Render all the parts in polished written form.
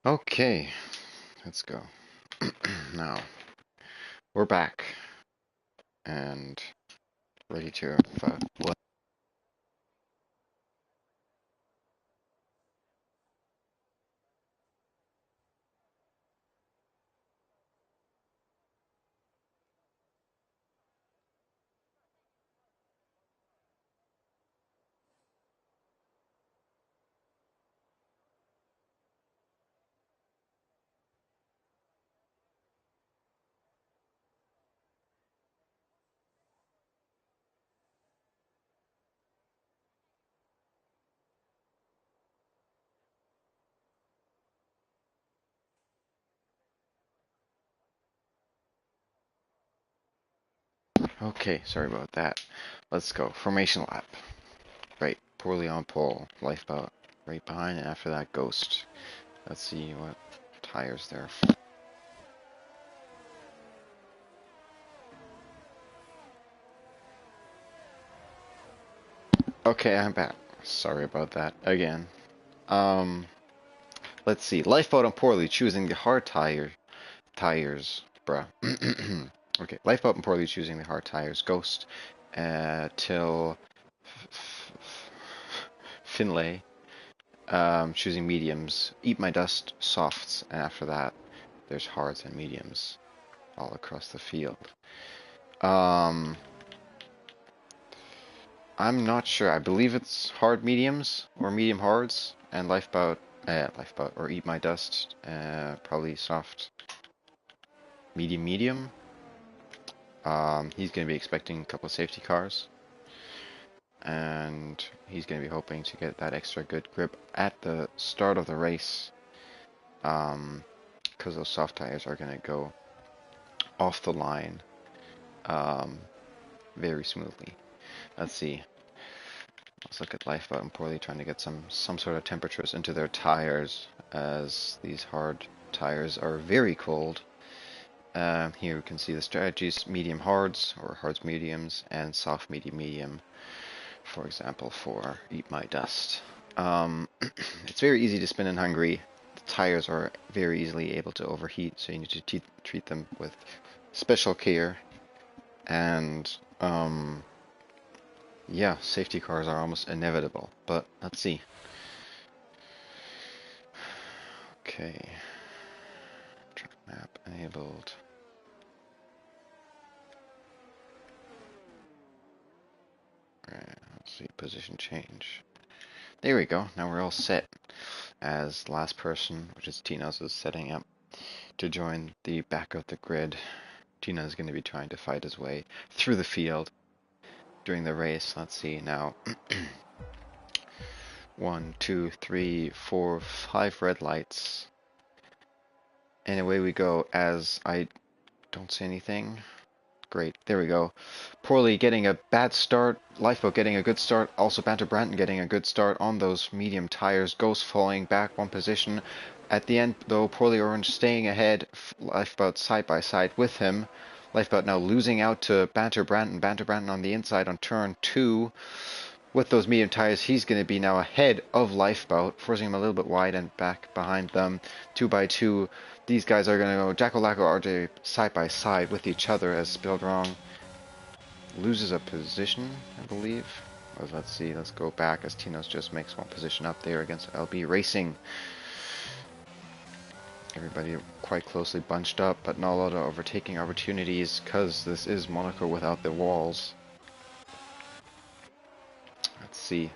Okay, let's go. Now, we're back and ready to what? Okay, sorry about that. Let's go. Formation lap. Right, poorly on pole. Lifeboat right behind, and after that, ghost. Let's see what tires there. Okay, I'm back. Sorry about that again. Um, let's see. Lifeboat on poorly, choosing the hard tires, bruh. Okay, lifeboat and poorly choosing the hard tires. Ghost, till Finlay, choosing mediums. Eat my dust, softs, and after that, there's hards and mediums all across the field. Um, I'm not sure. I believe it's hard mediums or medium hards, and lifeboat, or eat my dust, probably soft medium. He's going to be expecting a couple of safety cars, and he's going to be hoping to get that extra good grip at the start of the race, because those soft tires are going to go off the line um, very smoothly. Let's see. Let's look at Lifeboat and Poorly trying to get some sort of temperatures into their tires, as these hard tires are very cold. Here we can see the strategies: medium hards, or hards mediums, and soft medium, for example, for Eat My Dust. It's very easy to spin in Hungary. The tires are very easily able to overheat, so you need to treat them with special care. And yeah, safety cars are almost inevitable. But let's see. Okay, track map enabled. Alright, let's see, position change. There we go, now we're all set. As the last person, which is Tina's, is setting up to join the back of the grid. Tina is going to be trying to fight his way through the field during the race. Let's see now. 1, 2, 3, 4, 5 red lights. And away we go as I don't see anything. Great, there we go. Poorly getting a bad start. Lifeboat getting a good start. Also Banter Branton getting a good start on those medium tires. Ghost falling back one position. At the end, though, Poorly Orange staying ahead. Lifeboat side by side with him. Lifeboat now losing out to Banter Branton. Banter Branton on the inside on turn 2. With those medium tires, he's going to be now ahead of Lifeboat, forcing him a little bit wide and back behind them. 2 by 2. These guys are going to go Jacko Lacko RJ side by side with each other, as spelled wrong. Loses a position, I believe. Let's see, let's go back as Tino's just makes one position up there against LB Racing. Everybody quite closely bunched up, but not a lot of overtaking opportunities because this is Monaco without the walls. Let's see.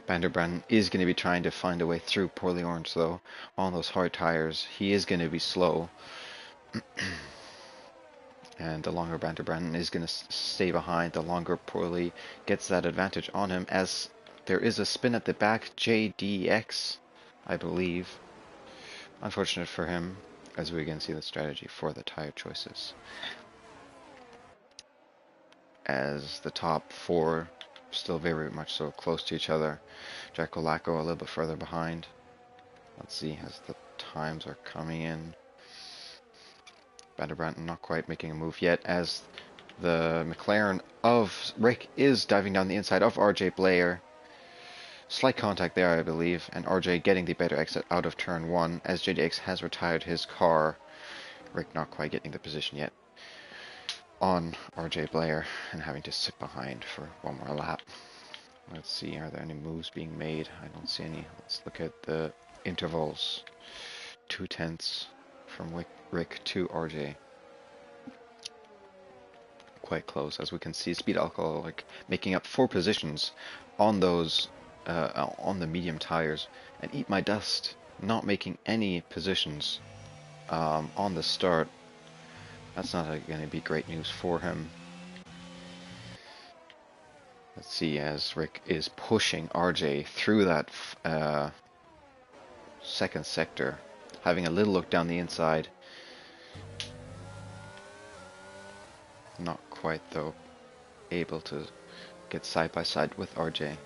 Vanderbrand is going to be trying to find a way through Poorly Orange, though. On those hard tires, he is going to be slow. And the longer Vanderbrand is going to stay behind, the longer Poorly gets that advantage on him, as there is a spin at the back. JDX, I believe. Unfortunate for him, as we can see the strategy for the tire choices. As the top 4 still very much so close to each other. Jacko Lacko a little bit further behind. Let's see as the times are coming in. Vanderbrandt not quite making a move yet, as the McLaren of Rick is diving down the inside of RJ Blair. Slight contact there, I believe, and RJ getting the better exit out of turn 1 as JDX has retired his car. Rick not quite getting the position yet on RJ Blair and having to sit behind for one more lap. Let's see, are there any moves being made? I don't see any. Let's look at the intervals. 2/10 from Rick to RJ. Quite close, as we can see. Speed Alcoholic making up 4 positions on those on the medium tires, and Eat My Dust not making any positions on the start. That's not going to be great news for him. Let's see, as Rick is pushing RJ through that second sector, having a little look down the inside. Not quite, though, able to get side by side with RJ.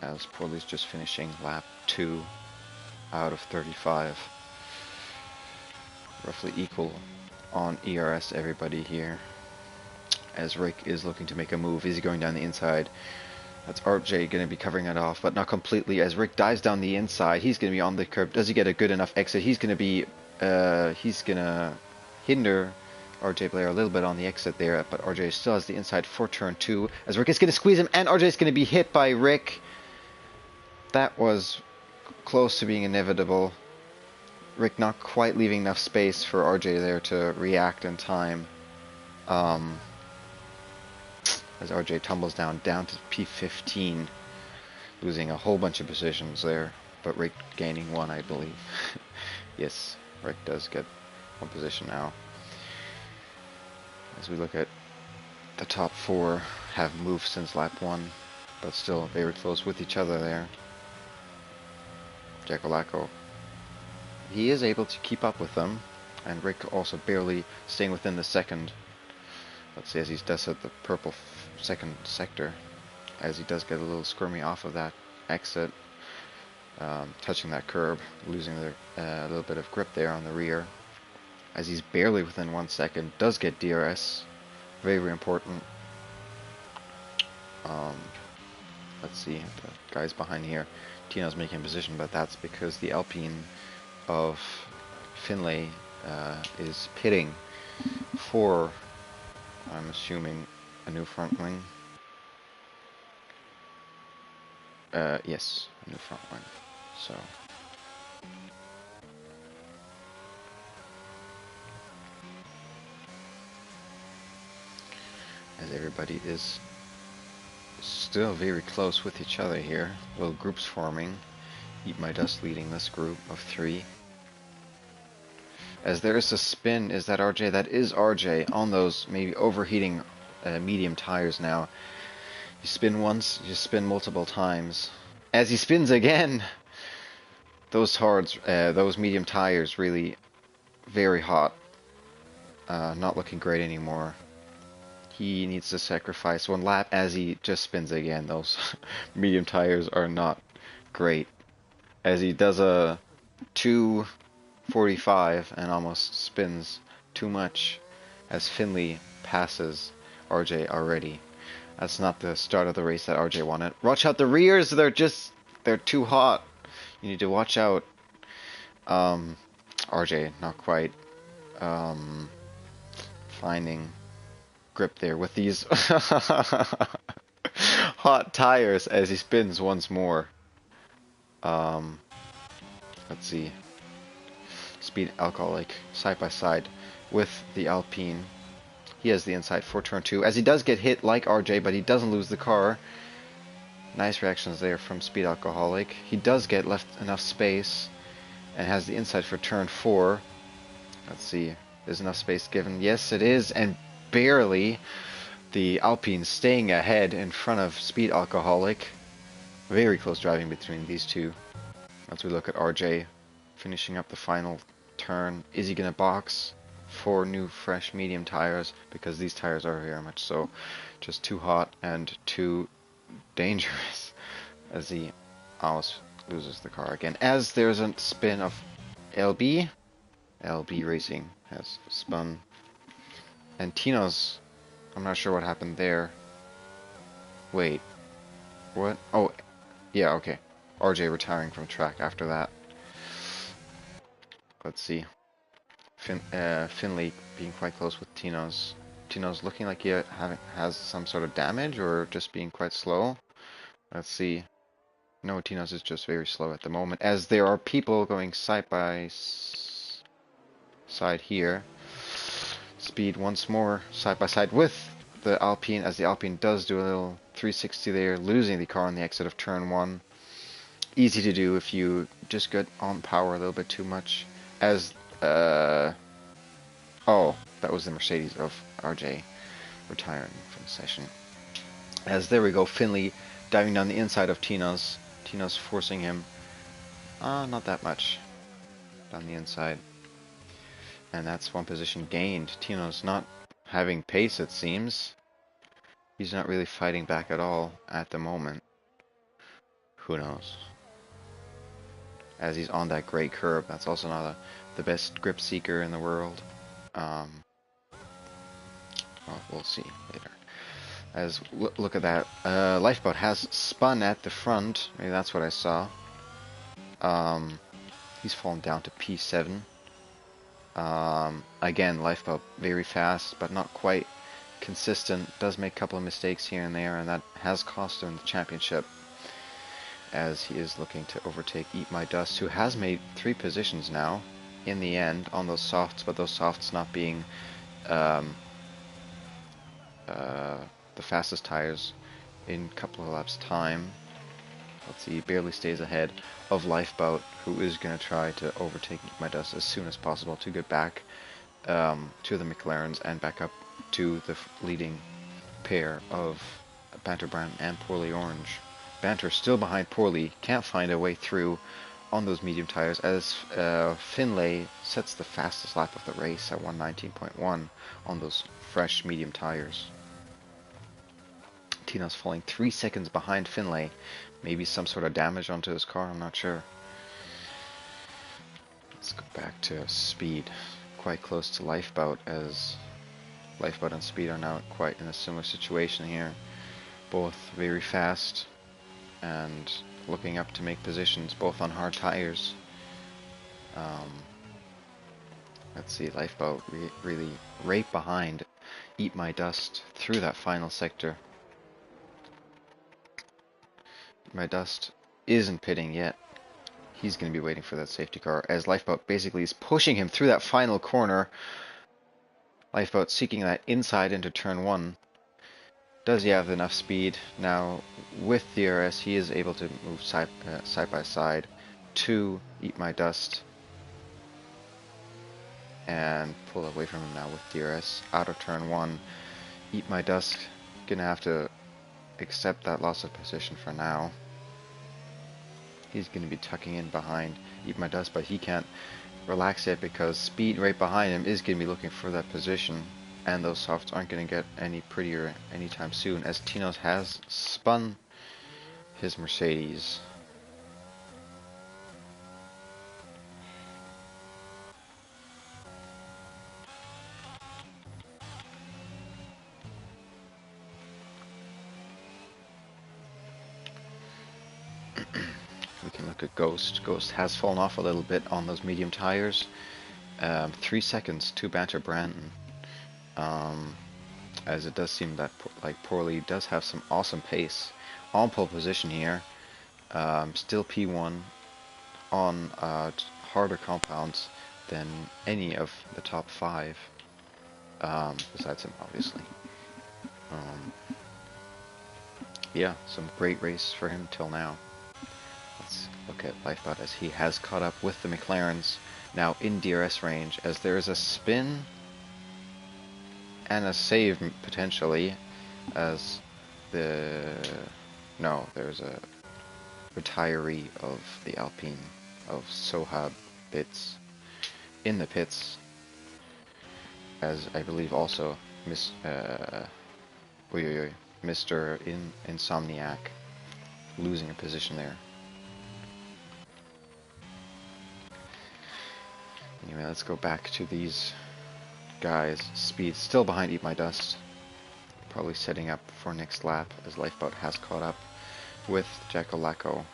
As Porley's just finishing lap 2 out of 35. Roughly equal on ERS everybody here. As Rick is looking to make a move. Is he going down the inside? That's RJ going to be covering it off, but not completely. As Rick dives down the inside, he's going to be on the curb. Does he get a good enough exit? He's going to be, he's going to hinder RJ Blair a little bit on the exit there, but RJ still has the inside for turn 2. As Rick is going to squeeze him, and RJ is going to be hit by Rick. That was close to being inevitable. Rick not quite leaving enough space for RJ there to react in time. As RJ tumbles down to P15, losing a whole bunch of positions there, but Rick gaining 1, I believe. Yes, Rick does get 1 position now. As we look at the top 4, have moved since lap 1, but still very close with each other there. Jackalacco, he is able to keep up with them, and Rick also barely staying within the second. Let's see, as he does hit the purple second sector, as he does get a little squirmy off of that exit, touching that curb, losing a little bit of grip there on the rear, as he's barely within 1 second, does get DRS, very important. Let's see, the guys behind here, Tino's making position, but that's because the Alpine of Finlay is pitting for, I'm assuming, a new front wing. Yes, a new front wing. So, as everybody is still very close with each other here, little groups forming. Eat My Dust leading this group of 3. As there is a spin, is that RJ? That is RJ on those maybe overheating medium tires now. You spin once, you spin multiple times. As he spins again, those those medium tires really very hot. Not looking great anymore. He needs to sacrifice 1 lap as he just spins again. Those medium tires are not great. As he does a 2:45 and almost spins too much as Finley passes RJ already. That's not the start of the race that RJ wanted. Watch out, the rears, they're too hot. You need to watch out. RJ not quite finding grip there with these hot tires as he spins once more. Let's see. Speed Alcoholic side by side with the Alpine. He has the inside for turn 2, as he does get hit like RJ, but he doesn't lose the car. Nice reactions there from Speed Alcoholic. He does get left enough space and has the inside for turn 4. Let's see. There's enough space given. Yes, it is, and barely. The Alpine staying ahead in front of Speed Alcoholic. Very close driving between these two. As we look at RJ finishing up the final turn, is he going to box for new fresh medium tires? Because these tires are very much so just too hot and too dangerous, as he almost loses the car again. As there's a spin of LB Racing has spun, and Tino's, I'm not sure what happened there. Wait, what? Oh, Yeah, okay. RJ retiring from track after that. Let's see. Finley being quite close with Tino's. Tino's looking like he has some sort of damage or just being quite slow. Let's see. No, Tino's is just very slow at the moment, as there are people going side by side here. Speed once more side by side with the Alpine, as the Alpine does do a little 360 there, losing the car on the exit of turn 1. Easy to do if you just get on power a little bit too much. As, oh, that was the Mercedes of RJ retiring from the session. As there we go, Finley diving down the inside of Tino's. Tino's forcing him, not that much, down the inside. And that's one position gained. Tino's not having pace, it seems. He's not really fighting back at all at the moment. Who knows? As he's on that great curb, that's also not the best grip seeker in the world. Well, we'll see later. As look at that, Lifeboat has spun at the front. Maybe that's what I saw. He's fallen down to P7. Again, Lifeboat very fast, but not quite consistent. Does make a couple of mistakes here and there, and that has cost him the championship. As he is looking to overtake Eat My Dust, who has made 3 positions now in the end on those softs, but those softs not being the fastest tires in a couple of laps time. Let's see, he barely stays ahead of Lifeboat, who is going to try to overtake Eat My Dust as soon as possible to get back to the McLarens and back up to the leading pair of Banter Brown and Poorly Orange. Banter still behind Poorly, can't find a way through on those medium tires, as Finlay sets the fastest lap of the race at 119.1 on those fresh medium tires. Tino's falling 3 seconds behind Finlay. Maybe some sort of damage onto his car, I'm not sure. Let's go back to Speed. Quite close to Lifeboat, as Lifeboat and Speed are now quite in a similar situation here. Both very fast and looking up to make positions, both on hard tires. Let's see, Lifeboat really right behind Eat My Dust through that final sector. Eat My Dust isn't pitting yet. He's going to be waiting for that safety car, as Lifeboat basically is pushing him through that final corner. Lifeboat seeking that inside into turn 1. Does he have enough speed? Now, with DRS, he is able to move side by side to Eat My Dust and pull away from him now with DRS out of turn 1. Eat My Dust gonna have to accept that loss of position for now. He's gonna be tucking in behind Eat My Dust, but he can't relax yet because Speed right behind him is gonna be looking for that position. And those softs aren't going to get any prettier anytime soon, as Tino's has spun his Mercedes. We can look at Ghost. Ghost has fallen off a little bit on those medium tires. 3 seconds to Banter Brandon. As it does seem that like Poorly does have some awesome pace on pole position here. Still P1 on harder compounds than any of the top 5, besides him obviously. Yeah, some great race for him till now. Let's look at Lifeboat, as he has caught up with the McLarens now in DRS range, as there is a spin and a save potentially, as there's a retiree of the Alpine of Sohab Bits in the pits, as I believe also Mr. Insomniac losing a position there. Anyway, let's go back to these guys. Speed still behind Eat My Dust, probably setting up for next lap, as Lifeboat has caught up with Jackalacko.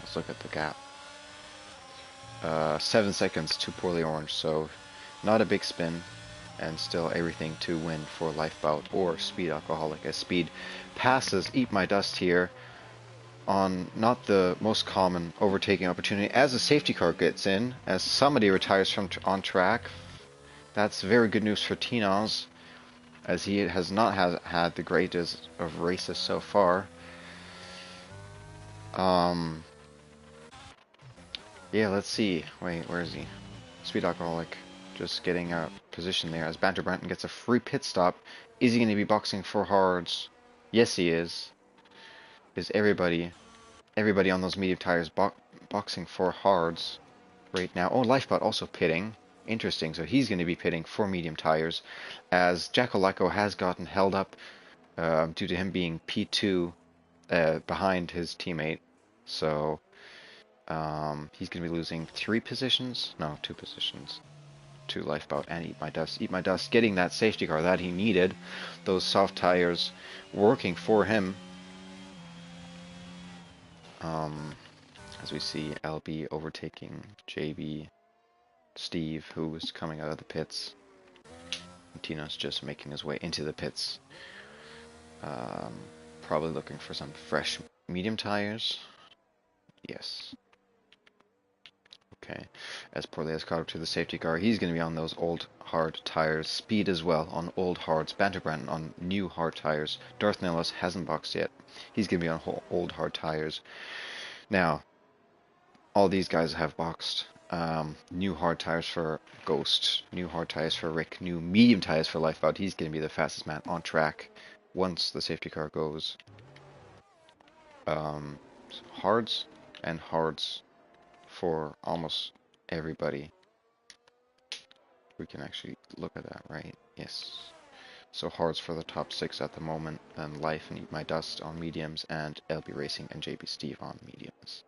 Let's look at the gap. 7 seconds to poorly orange, so not a big spin, and still everything to win for Lifebout or Speed Alcoholic, as Speed passes Eat My Dust here on not the most common overtaking opportunity, as a safety car gets in, as somebody retires from on track. That's very good news for Tinoz, as he has not had the greatest of races so far. Yeah, let's see. Wait, where is he? Speed Alcoholic just getting a position there as Banter Branton gets a free pit stop. Is he going to be boxing for hards? Yes, he is. Is everybody on those medium tires boxing for hards right now? Oh, Lifebot also pitting. Interesting. So he's going to be pitting for medium tires, as Jackalacko has gotten held up due to him being P2 behind his teammate. So he's going to be losing 3 positions? No, 2 positions. To Lifebout and Eat My Dust. Eat My Dust getting that safety car that he needed. Those soft tires working for him. As we see LB overtaking JB, Steve, who was coming out of the pits. And Tino's just making his way into the pits. Probably looking for some fresh medium tires. Yes. Okay, as Porley has caught up to the safety car, he's going to be on those old hard tires. Speed as well on old hards. Banterbrand on new hard tires. Darth Nellis hasn't boxed yet. He's going to be on old hard tires. Now, all these guys have boxed. New hard tires for Ghost. New hard tires for Rick. New medium tires for Lifebout. He's going to be the fastest man on track once the safety car goes. Hards and hards for almost everybody. We can actually look at that, right? Yes. So hards for the top 6 at the moment, then Life and Eat My Dust on mediums, and LB Racing and JB Steve on mediums.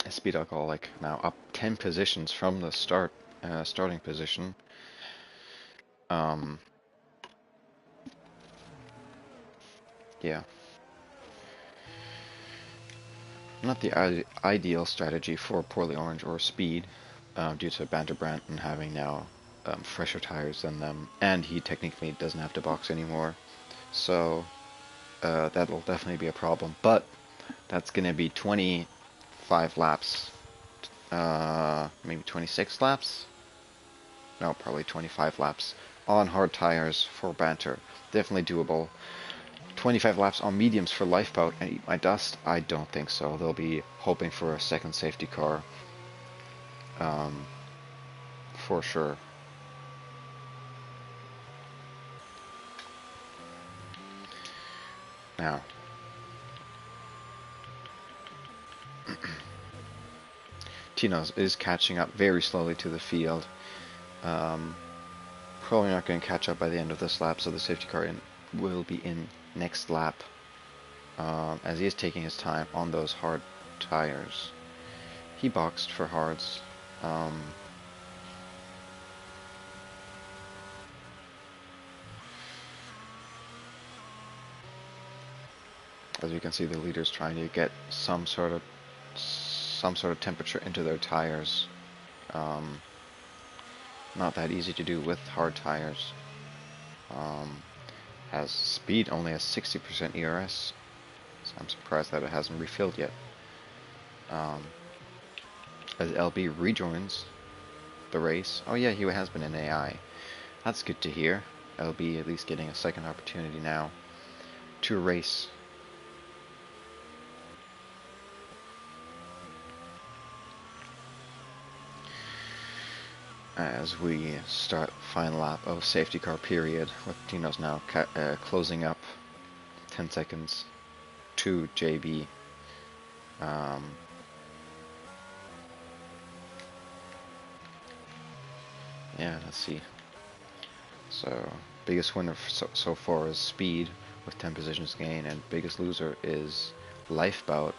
Speed Alcoholic now up 10 positions from the starting position. Yeah. Not the ideal strategy for Poorly Orange or Speed, due to Banter Branton having now fresher tires than them, and he technically doesn't have to box anymore. So that'll definitely be a problem. But that's going to be 25 laps, maybe 26 laps? No, probably 25 laps on hard tires for Banter. Definitely doable. 25 laps on mediums for Lifebout and Eat My Dust? I don't think so. They'll be hoping for a second safety car. For sure. Now, Tinoz is catching up very slowly to the field. Probably not going to catch up by the end of this lap, so the safety car will be in next lap, as he is taking his time on those hard tires. He boxed for hards. As you can see, the leader's trying to get some sort of temperature into their tires. Not that easy to do with hard tires. Has Speed only has 60% ERS, so I'm surprised that it hasn't refilled yet. As LB rejoins the race. Oh yeah, he has been in AI. That's good to hear. LB at least getting a second opportunity now to race. As we start final lap of safety car period, with Tino's now closing up 10 seconds to JB. Yeah, let's see. So, biggest winner so far is Speed with 10 positions gained, and biggest loser is Lifebout,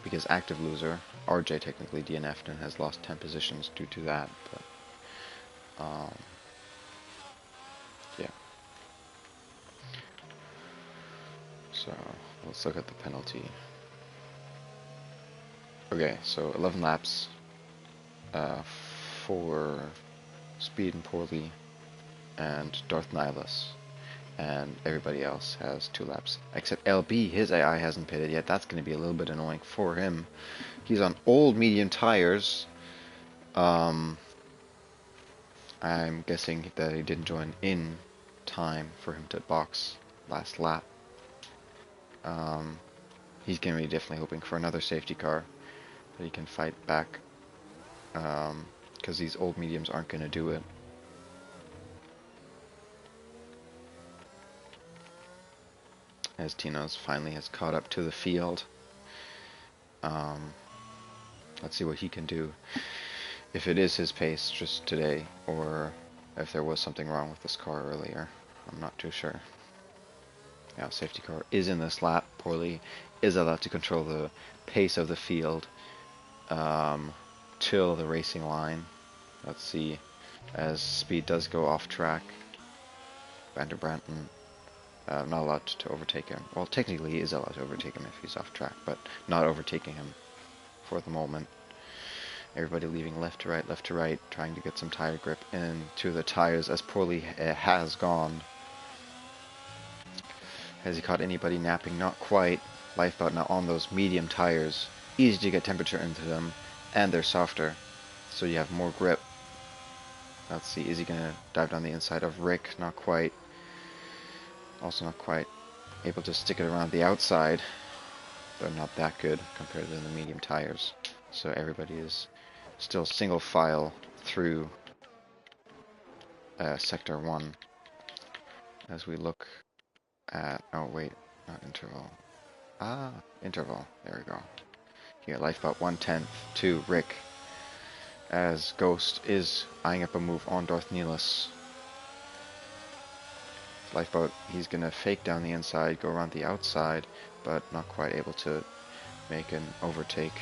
because active loser, RJ technically DNF'd and has lost 10 positions due to that, but Um, yeah. So let's look at the penalty. Okay, so 11 laps for Speed and Poorly and Darth Nihilus. And everybody else has 2 laps. Except LB, his AI hasn't pitted yet. That's going to be a little bit annoying for him. He's on old medium tires. I'm guessing that he didn't join in time for him to box last lap. He's going to be definitely hoping for another safety car, but he can fight back, because these old mediums aren't going to do it. As Tino's finally has caught up to the field. Let's see what he can do. If it is his pace just today, or if there was something wrong with this car earlier. I'm not too sure. Yeah, safety car is in this lap. Poorly is allowed to control the pace of the field till the racing line. Let's see. As Speed does go off track, Vander Branton not allowed to overtake him. Well, technically he is allowed to overtake him if he's off track, but not overtaking him for the moment. Everybody leaving left to right, trying to get some tire grip into the tires as Poorly has gone. Has he caught anybody napping? Not quite. Lifeboat now on those medium tires. Easy to get temperature into them, and they're softer, so you have more grip. Let's see, is he going to dive down the inside of Rick? Not quite. Also not quite able to stick it around the outside. They're not that good compared to the medium tires. So everybody is still single file through Sector 1. As we look at... oh wait, not interval. Interval. There we go. Here, lifeboat 1/10 to Rick. As Ghost is eyeing up a move on Darth Nihilus. Lifeboat, he's going to fake down the inside, go around the outside, but not quite able to make an overtake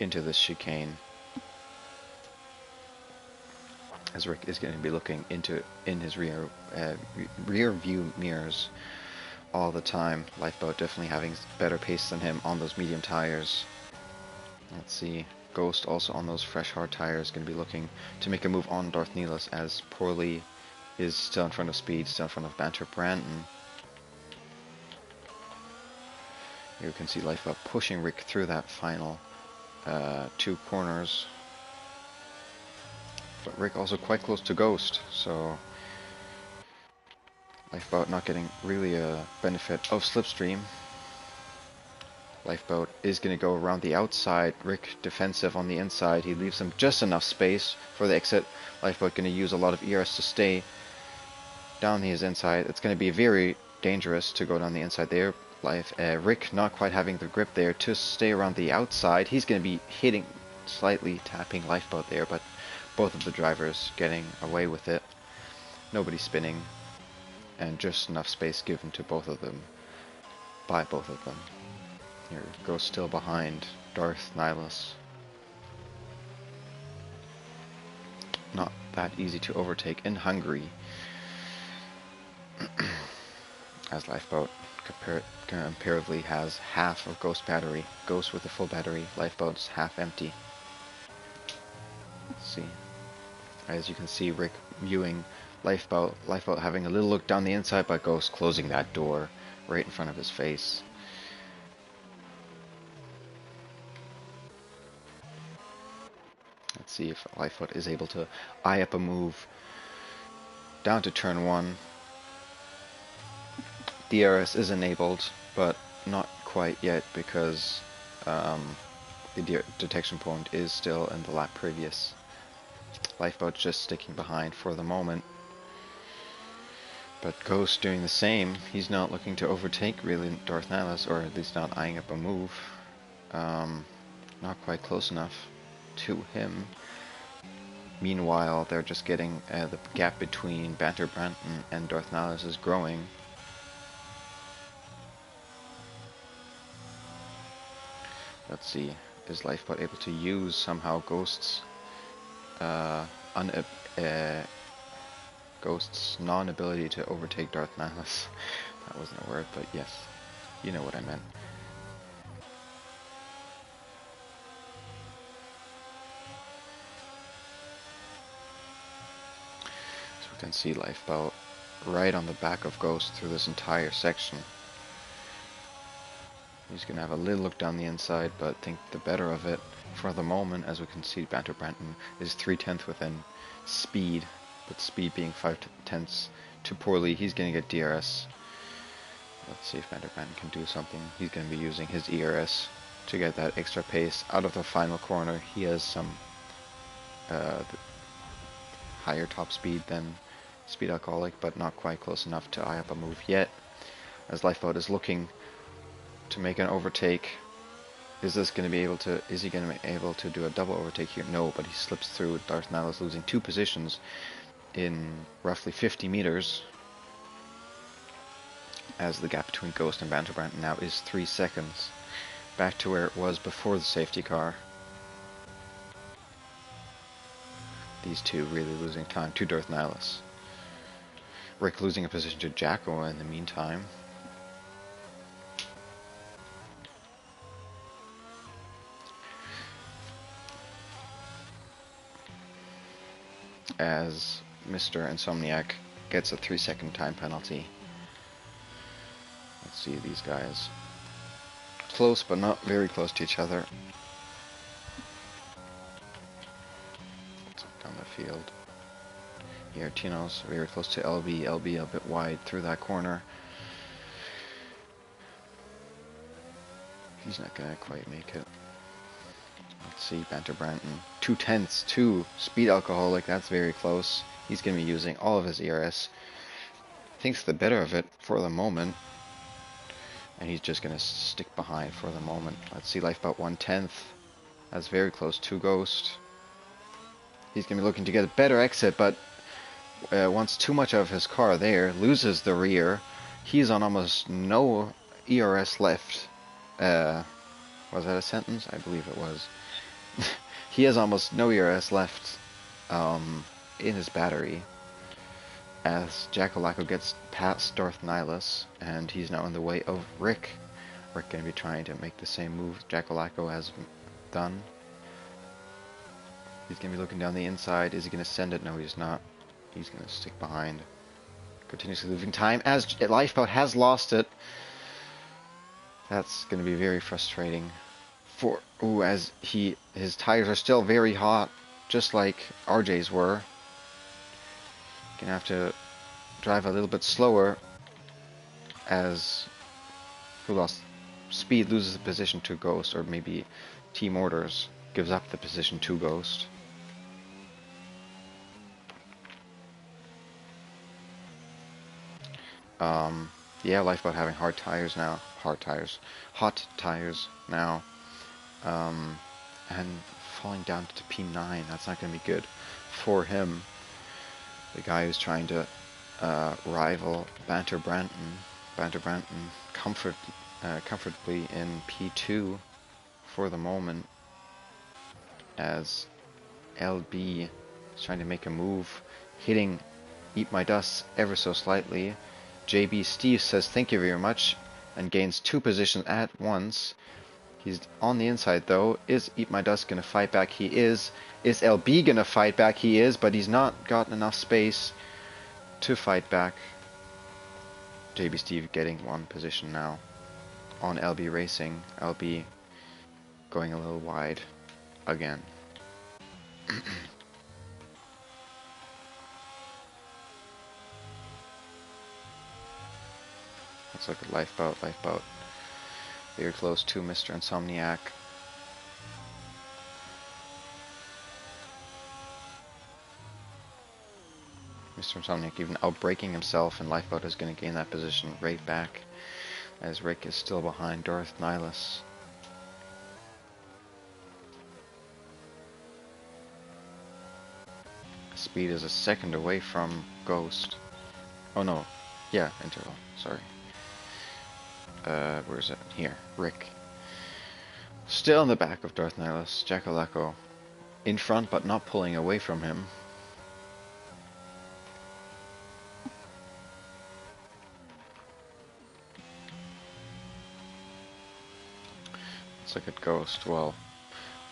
into this chicane. As Rick is going to be looking in his rear view mirrors all the time. Lifeboat definitely having better pace than him on those medium tires. Let's see. Ghost also on those fresh hard tires, going to be looking to make a move on Darth Nihilus as Poorly is still in front of Speed, still in front of Banter Brandon. You can see Lifeboat pushing Rick through that final 2 corners. But Rick also quite close to Ghost, so Lifeboat not getting really a benefit of Slipstream. Lifeboat is going to go around the outside. Rick defensive on the inside. He leaves him just enough space for the exit. Lifeboat going to use a lot of ERS to stay down his inside. It's going to be very dangerous to go down the inside there. Rick not quite having the grip there to stay around the outside. He's going to be hitting, slightly tapping Lifeboat there, but both of the drivers getting away with it. Nobody spinning, and just enough space given to both of them by both of them. Here goes still behind Darth Nihilus. Not that easy to overtake in Hungary. As Lifeboat comparatively has half of Ghost battery. Ghost with a full battery, Lifeboat's half empty. Let's see. As you can see, Rick viewing Lifeboat having a little look down the inside, but Ghost closing that door right in front of his face. Let's see if Lifeboat is able to eye up a move down to turn 1. DRS is enabled, but not quite yet because the detection point is still in the lap previous. Lifeboat's just sticking behind for the moment. But Ghost doing the same. He's not looking to overtake really Darth Nihilus, or at least not eyeing up a move. Not quite close enough to him. Meanwhile, they're just getting the gap between Banter Branton and Darth Nihilus is growing. Let's see, is Lifeboat able to use somehow Ghost's Ghost's non-ability to overtake Darth Nihilus. That wasn't a word, but yes, you know what I meant. So we can see Lifeboat right on the back of Ghost through this entire section. He's going to have a little look down the inside, but think the better of it. For the moment, as we can see, Banter Branton is 3/10 within speed, but speed being 5/10 too poorly. He's going to get DRS. Let's see if Banter Branton can do something. He's going to be using his ERS to get that extra pace out of the final corner. He has some higher top speed than Speed Alcoholic, but not quite close enough to eye up a move yet. As Lifeboat is looking to make an overtake. Is he going to be able to do a double overtake here? No, but he slips through. Darth Nihilus losing 2 positions in roughly 50 meters. As the gap between Ghost and Banter Branton now is 3 seconds. Back to where it was before the safety car. These two really losing time to Darth Nihilus. Rick losing a position to Jacko in the meantime. As Mr. Insomniac gets a 3-second time penalty. Let's see these guys. Close, but not very close to each other. Down the field. Here, Tino's very close to LB. LB a bit wide through that corner. He's not gonna quite make it. Let's see, Banter Branton. 2/10 to Speed Alcoholic. That's very close. He's gonna be using all of his ERS. Thinks the better of it for the moment. And he's just gonna stick behind for the moment. Let's see, Lifeboat 1/10. That's very close to Ghost. He's gonna be looking to get a better exit, but wants too much of his car there. Loses the rear. He's on almost no ERS left. Was that a sentence? I believe it was. He has almost no ERS left in his battery. As Jackalacko gets past Darth Nihilus, and he's now in the way of Rick. Rick going to be trying to make the same move Jackalacko has done. He's going to be looking down the inside. Is he going to send it? No, he's not. He's going to stick behind. Continuously losing time as Lifeboat has lost it. That's going to be very frustrating. As his tires are still very hot, just like RJ's were. Gonna have to drive a little bit slower as who lost speed loses the position to Ghost, or maybe Team Orders gives up the position to Ghost. Yeah, Lifeboat having hot tires now, and falling down to P9. That's not going to be good for him. The guy who's trying to rival Banter Branton. Banter Branton comfortably in P2 for the moment, as LB is trying to make a move, hitting Eat My Dust ever so slightly. JB Steve says thank you very much and gains 2 positions at once. He's on the inside though. Is Eat My Dust going to fight back? He is. Is LB going to fight back? He is, but he's not gotten enough space to fight back. JB Steve getting 1 position now on LB Racing. LB going a little wide again. Let's look at Lifeboat. Lifeboat very close to Mr. Insomniac. Mr. Insomniac even outbraking himself, and Lifeboat is going to gain that position right back as Rick is still behind Darth Nihilus. Speed is a second away from Ghost. Oh no, yeah, interval, sorry. Where is it? Here, Rick. Still in the back of Darth Nihilus. Jackalacko in front but not pulling away from him. Let's look at Ghost. Well,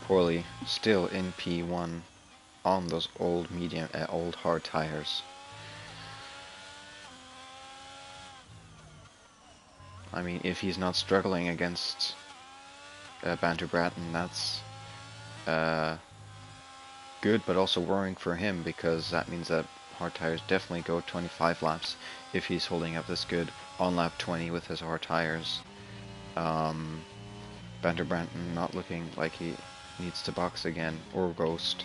poorly. Still in P1 on those old old hard tires. I mean, if he's not struggling against Banter Bratton, that's good, but also worrying for him, because that means that hard tires definitely go 25 laps if he's holding up this good on lap 20 with his hard tires. Banter Bratton not looking like he needs to box again, or Ghost.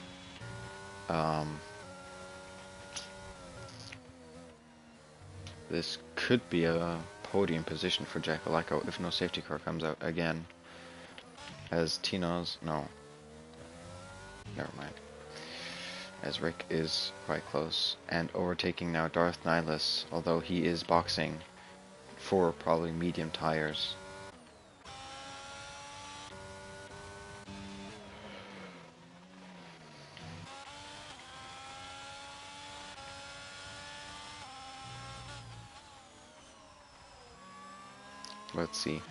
This could be a podium position for Jackalacko if no safety car comes out again. As Tino's, no, never mind. As Rick is quite close and overtaking now Darth Nihilus, although he is boxing for probably medium tires. Let's see.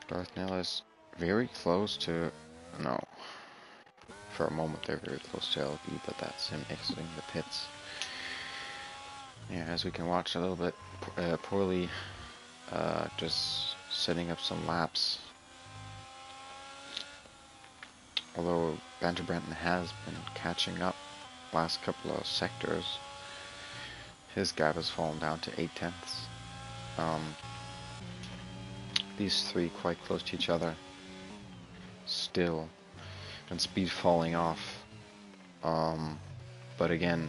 Darth Nihilus very close to, no. For a moment they're very close to LB, but that's him exiting the pits. Yeah, as we can watch a little bit, poorly just setting up some laps. Although Banter Bratton has been catching up last couple of sectors, his gap has fallen down to 0.8. These three quite close to each other still, and speed falling off. But again,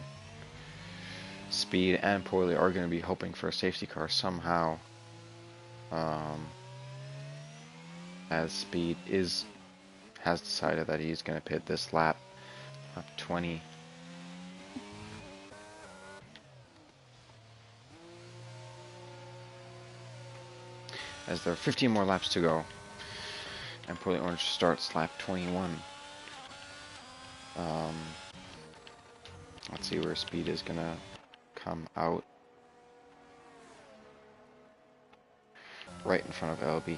Speed and Poorly are going to be hoping for a safety car somehow, as Speed has decided that he's going to pit this lap 20. As there are 15 more laps to go, and Poorly Orange starts lap 21. Let's see where Speed is going to come out. Right in front of LB.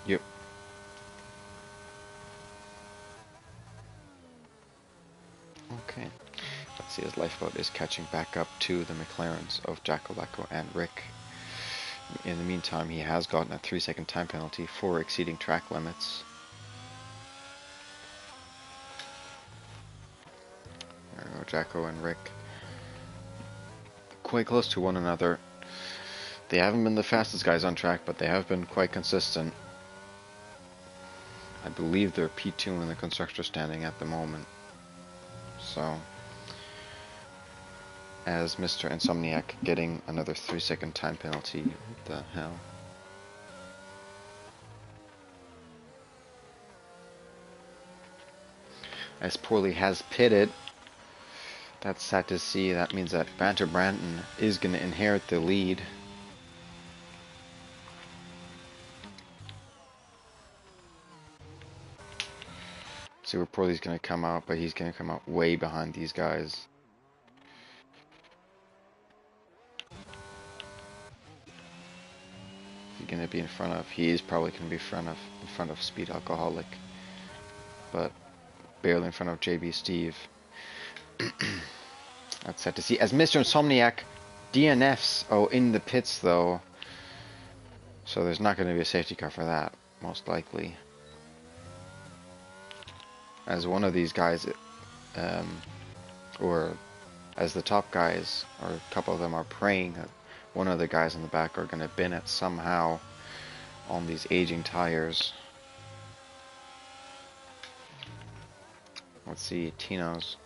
Yep. Okay. Let's see, his lifeboat is catching back up to the McLarens of Jackalacko and Rick. In the meantime, he has gotten a 3-second time penalty for exceeding track limits. There we go, Jacko and Rick. Quite close to one another. They haven't been the fastest guys on track, but they have been quite consistent. I believe they're P2 in the constructor standing at the moment. So, as Mr. Insomniac getting another 3-second time penalty. What the hell? As Poorly has pitted. That's sad to see. That means that Banter Bratton is going to inherit the lead. See where Poorly's going to come out, but he's going to come out way behind these guys. He's going to be in front of. He is probably going to be in front of Speed Alcoholic, but barely in front of JB Steve. That's sad to see. As Mr. Insomniac DNFs, in the pits though, so there's not going to be a safety car for that, most likely. As one of these guys, or as the top guys, or a couple of them are praying that one of the guys in the back are going to bin it somehow on these aging tires. Let's see, Tino's.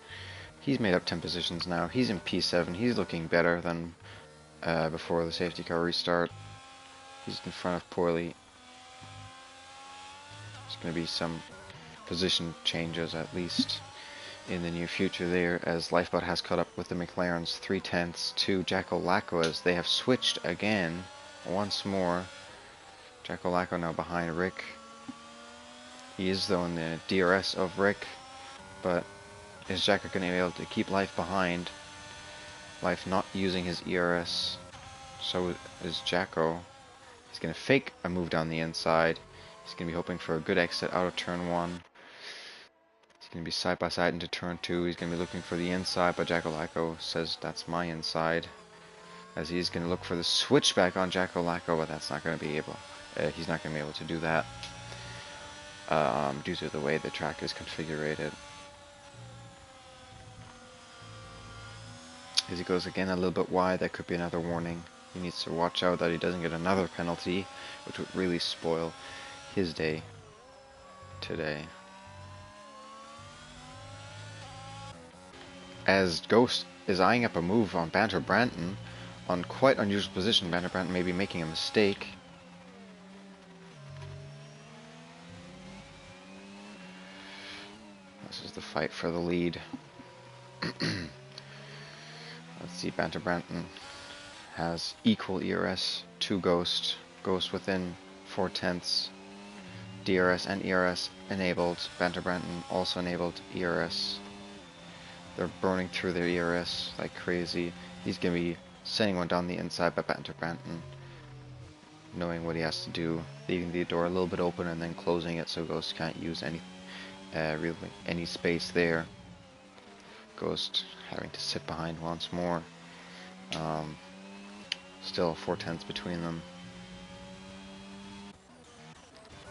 He's made up 10 positions now. He's in P7. He's looking better than before the safety car restart. He's in front of Poorly. There's going to be some position changes at least in the near future there, as Lifeboat has caught up with the McLarens 0.3 to Jackalacko, as they have switched again once more. Jackalacko now behind Rick. He is though in the DRS of Rick, but is Jacko going to be able to keep Life behind? Life not using his ERS. So is Jacko. He's going to fake a move down the inside. He's going to be hoping for a good exit out of turn 1. He's going to be side by side into turn 2. He's going to be looking for the inside, but Jacko says that's my inside. As he's going to look for the switchback on Jacko, but that's not going to be able. He's not going to be able to do that due to the way the track is configured. As he goes again a little bit wide, that could be another warning. He needs to watch out that he doesn't get another penalty, which would really spoil his day today. As Ghost is eyeing up a move on Banter Branton, on quite unusual position. Banter Branton may be making a mistake. This is the fight for the lead. Let's see, Banter Branton has equal ERS to Ghost. Ghost within 4/10. DRS and ERS enabled. Banter Branton also enabled ERS. They're burning through their ERS like crazy. He's going to be sending one down the inside by Banter Branton, knowing what he has to do, leaving the door a little bit open and then closing it so Ghost can't use really any space there. Ghost having to sit behind once more. Still 4/10 between them.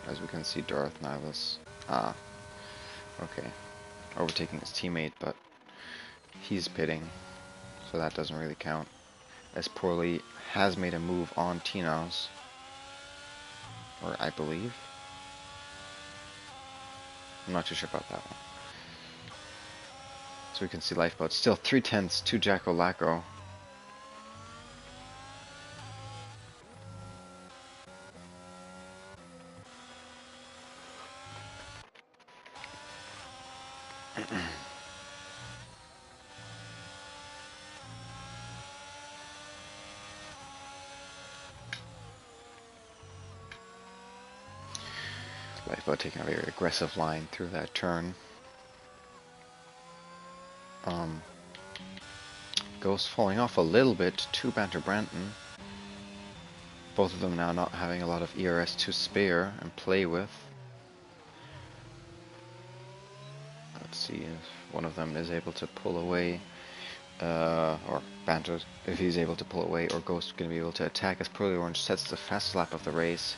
As we can see, Darth Nihilus. Okay. Overtaking his teammate, but he's pitting, so that doesn't really count. As Poorly has made a move on Tino's, or I believe. I'm not too sure about that one. So we can see Lifeboat still 3/10 to Jacko Lacko. Lifeboat taking a very aggressive line through that turn. Ghost falling off a little bit to Banter Branton. Both of them now not having a lot of ERS to spare and play with. Let's see if one of them is able to pull away, or Banter, if he's able to pull away, or Ghost is going to be able to attack as Pearly Orange sets the fastest lap of the race.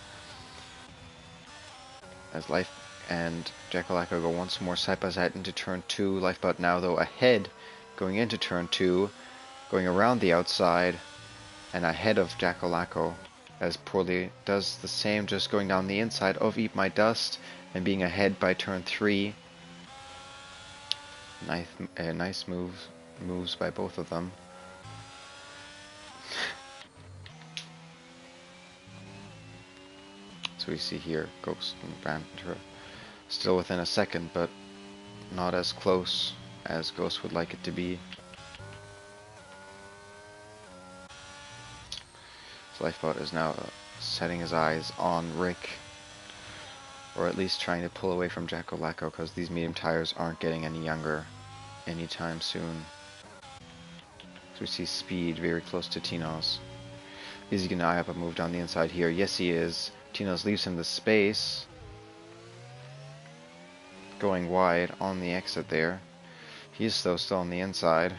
As Life and Jacko Lacko go once more side by side into turn 2. Lifeboat now though ahead going into turn 2, going around the outside and ahead of Jacko Lacko, as Poorly does the same, just going down the inside of Eat My Dust and being ahead by turn 3. Nice moves by both of them. So we see here Ghost and Banter still within a second, but not as close as Ghost would like it to be. So Lifeboat is now setting his eyes on Rick, or at least trying to pull away from Jacko Lacko, because these medium tires aren't getting any younger anytime soon. So we see Speed very close to Tino's. Is he going to eye up a move down the inside here? Yes, he is. Tino's leaves him the space. Going wide on the exit there. He's still on the inside.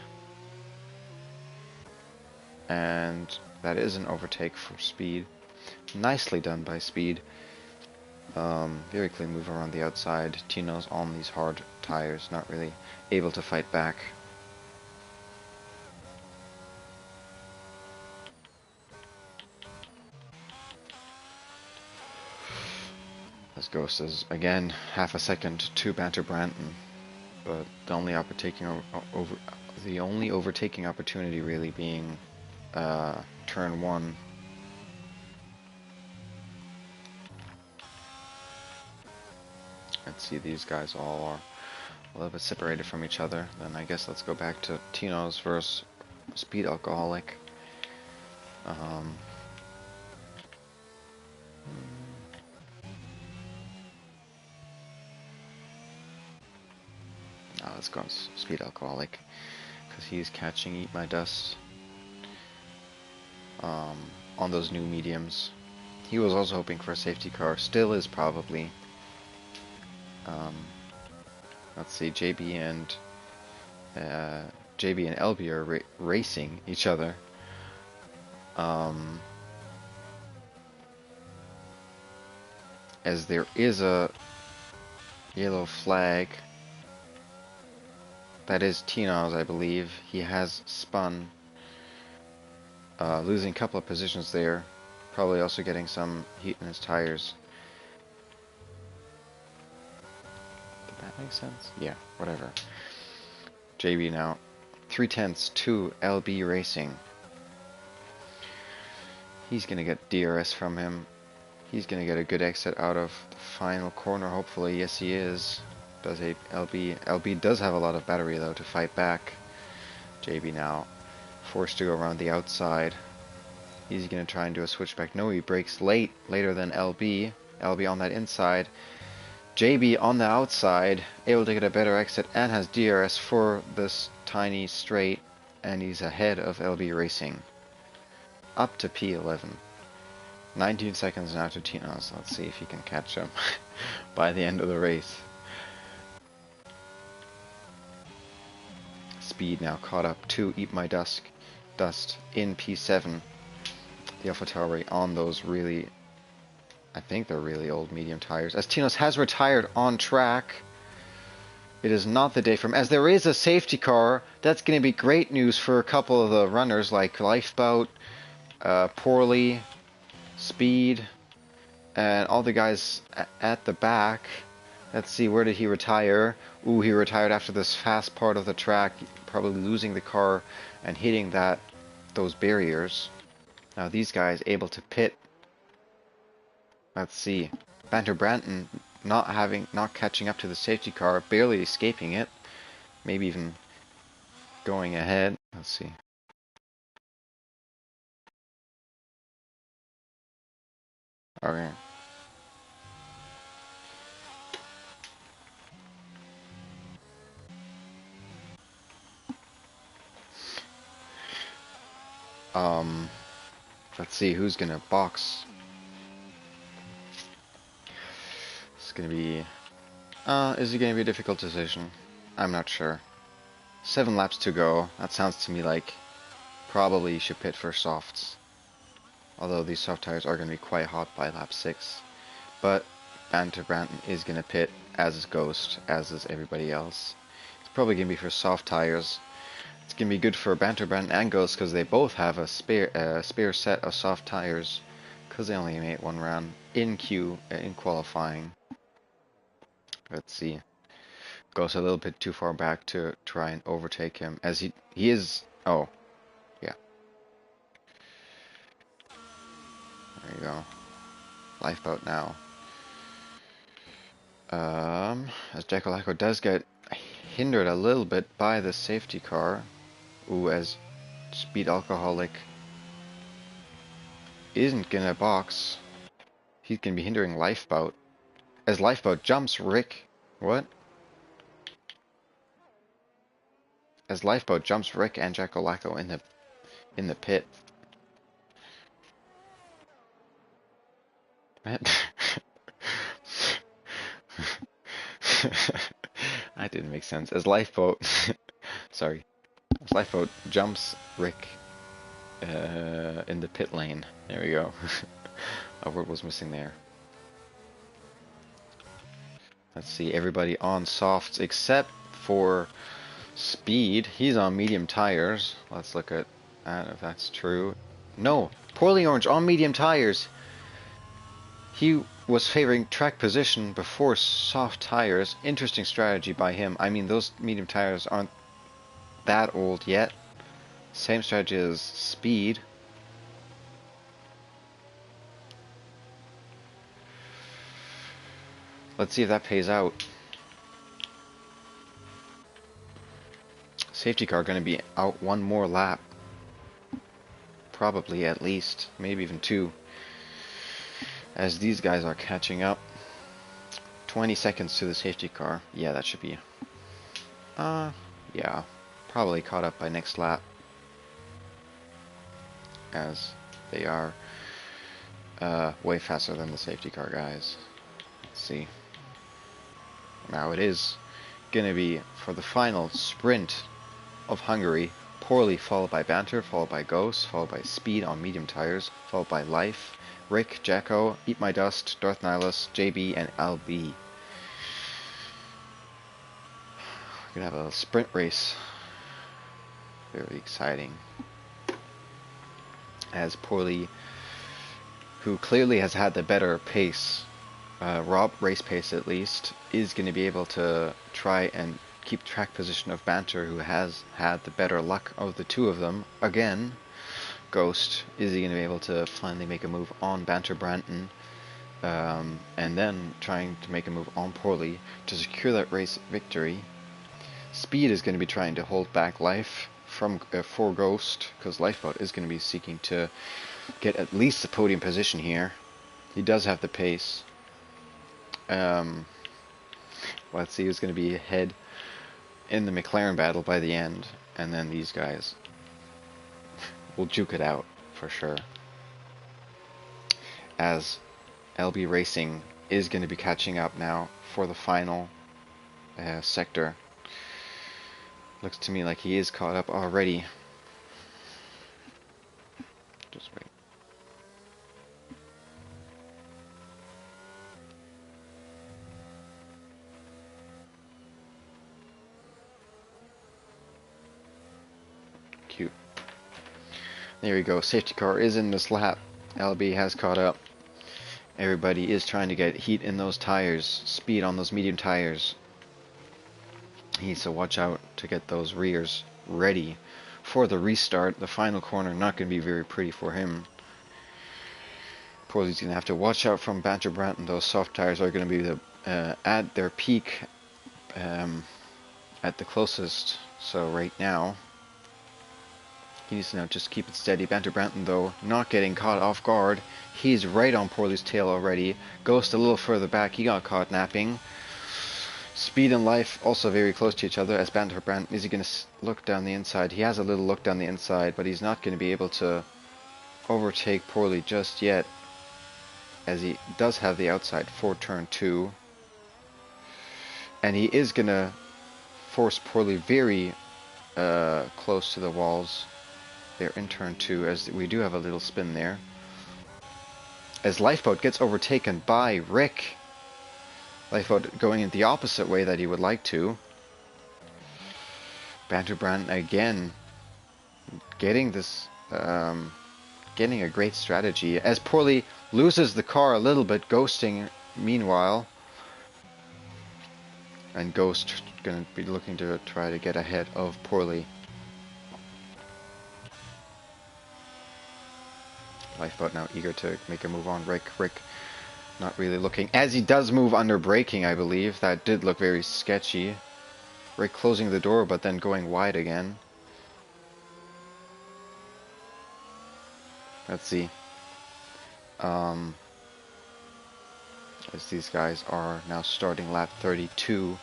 And that is an overtake for Speed. Nicely done by Speed. Very clean move around the outside. Tino's on these hard tires, not really able to fight back. As Ghost is again half a second to Banter Branton, but the only overtaking opportunity really being turn 1. Let's see, these guys all are a little bit separated from each other. Then I guess let's go back to Tino's versus Speed Alcoholic. Now let's go Speed Alcoholic, because he's catching Eat My Dust on those new mediums. He was also hoping for a safety car, still is probably. Let's see, JB and LB are racing each other. As there is a yellow flag. That is Tinoz, I believe. He has spun, losing a couple of positions there. Probably also getting some heat in his tires. Did that make sense? Yeah, whatever. JB now. 3/10 to LB Racing. He's going to get DRS from him. He's going to get a good exit out of the final corner, hopefully. Yes, he is. Does a LB. LB does have a lot of battery, though, to fight back. JB now forced to go around the outside. He's going to try and do a switchback. No, he brakes later than LB. LB on that inside. JB on the outside, able to get a better exit and has DRS for this tiny straight. And he's ahead of LB Racing. Up to P11. 19 seconds now to Tinoz. Let's see if he can catch him by the end of the race. Speed now caught up to Eat My Dust in P7. The AppF1 on those really, I think they're really old medium tires. As Tinoz has retired on track. It is not the day for him. As there is a safety car, that's going to be great news for a couple of the runners like Lifeboat, Poorly, Speed, and all the guys at the back. Let's see, where did he retire? Ooh, he retired after this fast part of the track, probably losing the car and hitting those barriers. Now these guys able to pit. Let's see, Banter Branton not catching up to the safety car, barely escaping it, maybe even going ahead. Let's see. Okay. Let's see who's gonna box. It's gonna be. Is it gonna be a difficult decision? I'm not sure. 7 laps to go. That sounds to me like probably you should pit for softs. Although these soft tires are gonna be quite hot by lap 6. But Banter Branton is gonna pit, as is Ghost, as is everybody else. It's probably gonna be for soft tires. It's going to be good for Banter Branton and Ghost because they both have a spare set of soft tires because they only made 1 round in qualifying. Let's see. Ghost a little bit too far back to try and overtake him as he is. Oh, yeah. There you go. Lifeboat now. As Jackalacko does get hindered a little bit by the safety car. Ooh, as Speed Alcoholic isn't gonna box. He's gonna be hindering Lifeboat. As Lifeboat jumps Rick. What? As Lifeboat jumps Rick and Jackalacko in the pit. That didn't make sense. As Lifeboat sorry. As Lifeboat jumps Rick in the pit lane. There we go. A word was missing there. Let's see, everybody on softs except for Speed. He's on medium tires. Let's look at that if that's true. No, Poorly Orange on medium tires. He was favoring track position before soft tires. Interesting strategy by him. I mean, those medium tires aren't that old yet. Same strategy as Speed. Let's see if that pays out. Safety car going to be out 1 more lap. Probably at least. Maybe even 2. As these guys are catching up. 20 seconds to the safety car. Yeah, that should be Yeah, probably caught up by next lap, as they are way faster than the safety car guys. Let's see. Now it is gonna be for the final sprint of Hungary. Poorly, followed by Banter, followed by Ghost, followed by Speed on medium tires, followed by Life, Rick, Jacko, Eat My Dust, Darth Nihilus, JB, and LB. We're gonna have a sprint race. Very exciting. As Poorly, who clearly has had the better pace, race pace at least, is going to be able to try and keep track position of Banter, who has had the better luck of the two of them. Again, Ghost, is he going to be able to finally make a move on Banter Branton, and then trying to make a move on Poorly to secure that race victory. Speed is going to be trying to hold back Life from for Ghost, because Lifeboat is going to be seeking to get at least the podium position here. He does have the pace. Let's see who's going to be ahead in the McLaren battle by the end, and then these guys will juke it out for sure. As LB Racing is going to be catching up now for the final sector. Looks to me like he is caught up already. Just wait. Cute. There we go. Safety car is in this lap. LB has caught up. Everybody is trying to get heat in those tires, speed on those medium tires. He needs to watch out to get those rears ready for the restart. The final corner not going to be very pretty for him. Poorly's going to have to watch out from Banter Branton. Those soft tires are going to be at their peak at the closest. So right now, he needs to now just keep it steady. Banter Branton, though, not getting caught off guard. He's right on Poorly's tail already. Ghost a little further back. He got caught napping. Speed and Life also very close to each other. As Banter Branton, is he going to look down the inside? He has a little look down the inside, but he's not going to be able to overtake Poorly just yet, as he does have the outside for turn 2. And he is going to force Poorly very close to the walls there in turn 2, as we do have a little spin there. As Lifeboat gets overtaken by Rick. Lifeboat going in the opposite way that he would like to. Banter Branton again getting this, getting a great strategy. As Poorly loses the car a little bit, ghosting meanwhile. And Ghost going to be looking to try to get ahead of Poorly. Lifeboat now eager to make a move on Rick. Rick not really looking, as he does move under braking, I believe. That did look very sketchy. Rick closing the door, but then going wide again. Let's see. As these guys are now starting lap 32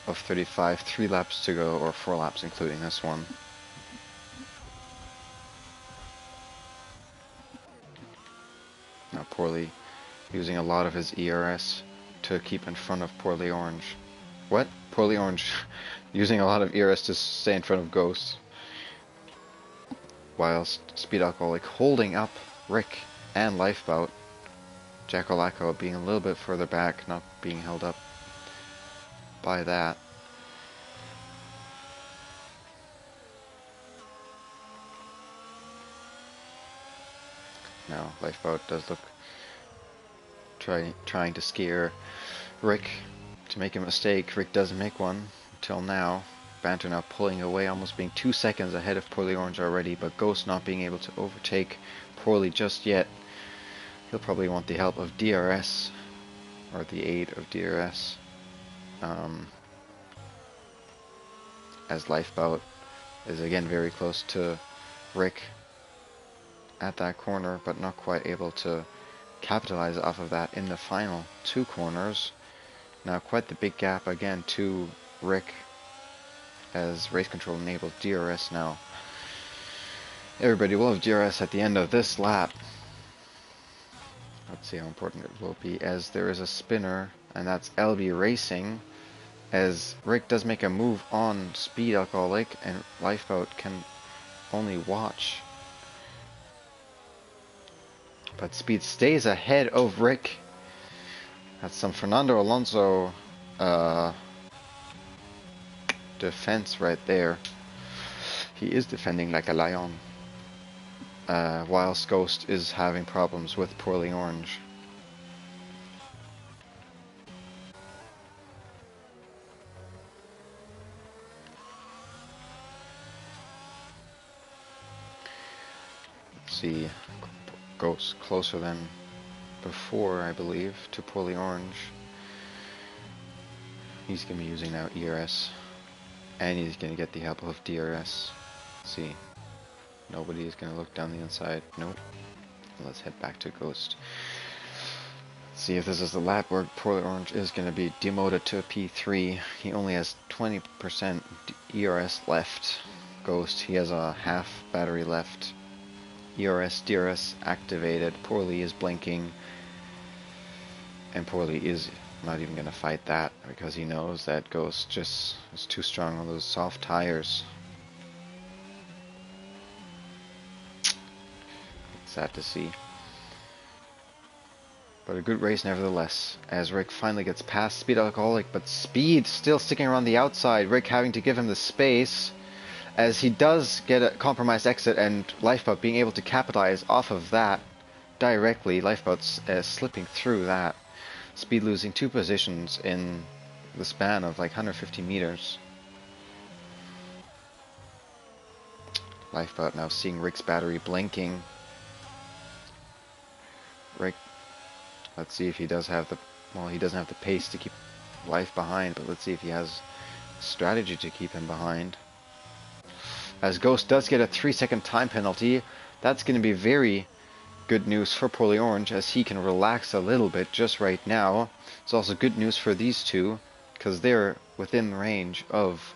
of 35. 3 laps to go, or 4 laps including this one. Now Poorly using a lot of his ERS to keep in front of Poorly Orange. What? Poorly Orange using a lot of ERS to stay in front of Ghost. Whilst Speed Alcoholic holding up Rick and Lifeboat. Jackalacko being a little bit further back, not being held up by that. Now Lifeboat does look trying to scare Rick to make a mistake. Rick doesn't make one until now. Banter now pulling away, almost being 2 seconds ahead of Poorly Orange already, but Ghost not being able to overtake Poorly just yet. He'll probably want the help of DRS, or the aid of DRS. As Lifeboat is again very close to Rick at that corner, but not quite able to capitalize off of that in the final 2 corners. Now quite the big gap again to Rick as race control enabled DRS now. Everybody will have DRS at the end of this lap. Let's see how important it will be, as there is a spinner, and that's LB Racing, as Rick does make a move on Speed Alcoholic, and Lifeboat can only watch. But Speed stays ahead of Rick. That's some Fernando Alonso defense right there. He is defending like a lion. Whilst Ghost is having problems with Poorly Orange. Let's see, Ghost closer than before, I believe, to Poorly Orange. He's going to be using now ERS, and he's going to get the help of DRS. Let's see, nobody is going to look down the inside. Nope. Let's head back to Ghost. See if this is the lap where Poorly Orange is going to be demoted to a P3. He only has 20% ERS left. Ghost, he has a half battery left. ERS, DRS activated. Poorly is blinking. And Poorly is not even going to fight that because he knows that Ghost just is too strong on those soft tires. It's sad to see. But a good race nevertheless, as Rick finally gets past Speed Alcoholic, but Speed still sticking around the outside, Rick having to give him the space, as he does get a compromised exit, and Lifeboat being able to capitalize off of that directly. Lifeboat's slipping through that. Speed losing 2 positions in the span of like 150 meters. Lifeboat now seeing Rick's battery blinking. Rick, let's see if he does have the, well, he doesn't have the pace to keep Life behind, but let's see if he has strategy to keep him behind. As Ghost does get a 3-second time penalty, that's going to be very good news for Poorly Orange, as he can relax a little bit just right now. It's also good news for these two, because they're within range of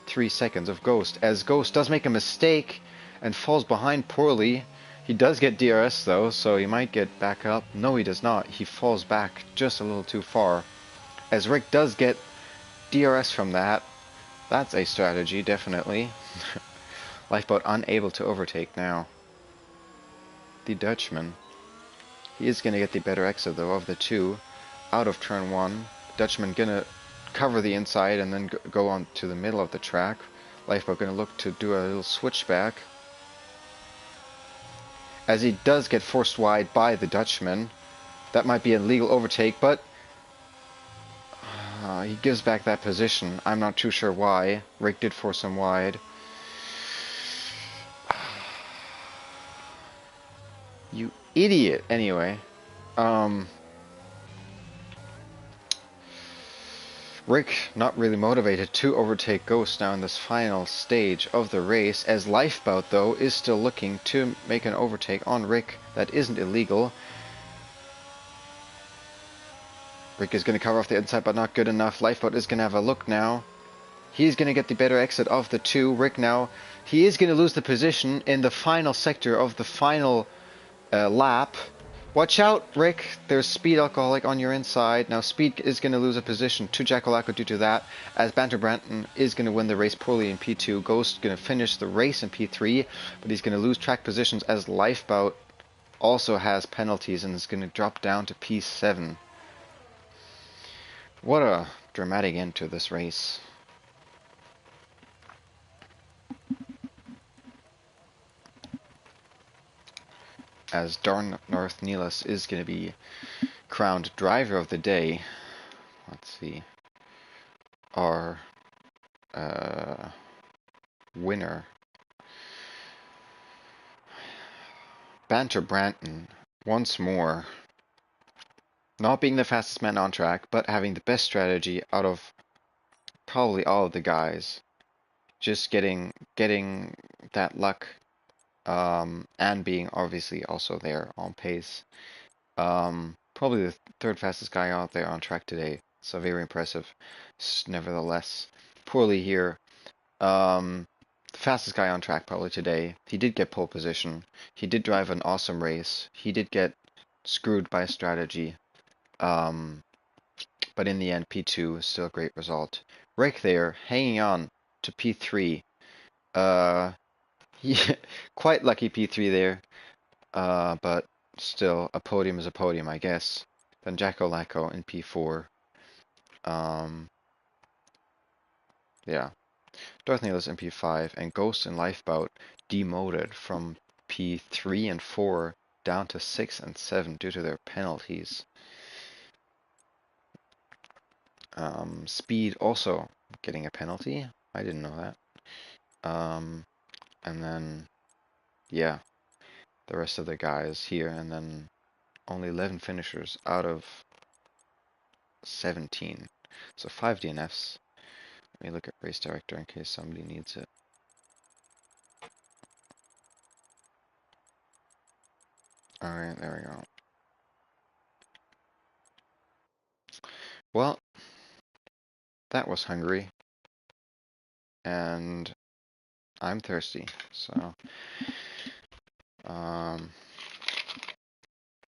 3 seconds of Ghost. As Ghost does make a mistake and falls behind Poorly. He does get DRS though, so he might get back up. No, he does not. He falls back just a little too far. As Rick does get DRS from that. That's a strategy, definitely. Lifeboat unable to overtake now. The Dutchman. He is going to get the better exit though of the two. Out of turn 1. Dutchman going to cover the inside and then go on to the middle of the track. Lifeboat going to look to do a little switchback. As he does get forced wide by the Dutchman. That might be a legal overtake, but he gives back that position. I'm not too sure why. Rick did force him wide. You idiot. Anyway. Rick not really motivated to overtake Ghost now in this final stage of the race, as Lifeboat though is still looking to make an overtake on Rick that isn't illegal. Rick is going to cover off the inside, but not good enough. Lifeboat is going to have a look now. He's going to get the better exit of the two. Rick now, he is going to lose the position in the final sector of the final lap. Watch out, Rick. There's Speed Alcoholic on your inside. Now Speed is going to lose a position to Jackalacco due to that, as Banter Branton is going to win the race poorly in P2. Ghost going to finish the race in P3, but he's going to lose track positions as Lifeboat also has penalties and is going to drop down to P7. What a dramatic end to this race. As Darn North Neelis is going to be crowned driver of the day. Let's see. Our winner. Banter Branton, once more. Not being the fastest man on track, but having the best strategy out of probably all of the guys. Just getting that luck, and being obviously also there on pace. Probably the third fastest guy out there on track today. So very impressive. Nevertheless, poorly here. The fastest guy on track probably today. He did get pole position. He did drive an awesome race. He did get screwed by strategy. Um, but in the end, P2 is still a great result. Rick there, hanging on to P3. Uh, quite lucky P3 there. But still, a podium is a podium, I guess. Then Jacko Lacko in P4. Um, yeah. Darth Needles in P5, and Ghost and Lifeboat demoted from P3 and 4 down to 6 and 7 due to their penalties. Speed also getting a penalty. I didn't know that. And then, yeah, the rest of the guys here, and then only 11 finishers out of 17. So 5 DNFs. Let me look at Race Director in case somebody needs it. Alright, there we go. Well, that was Hungary. And I'm thirsty, so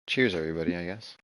cheers everybody, I guess.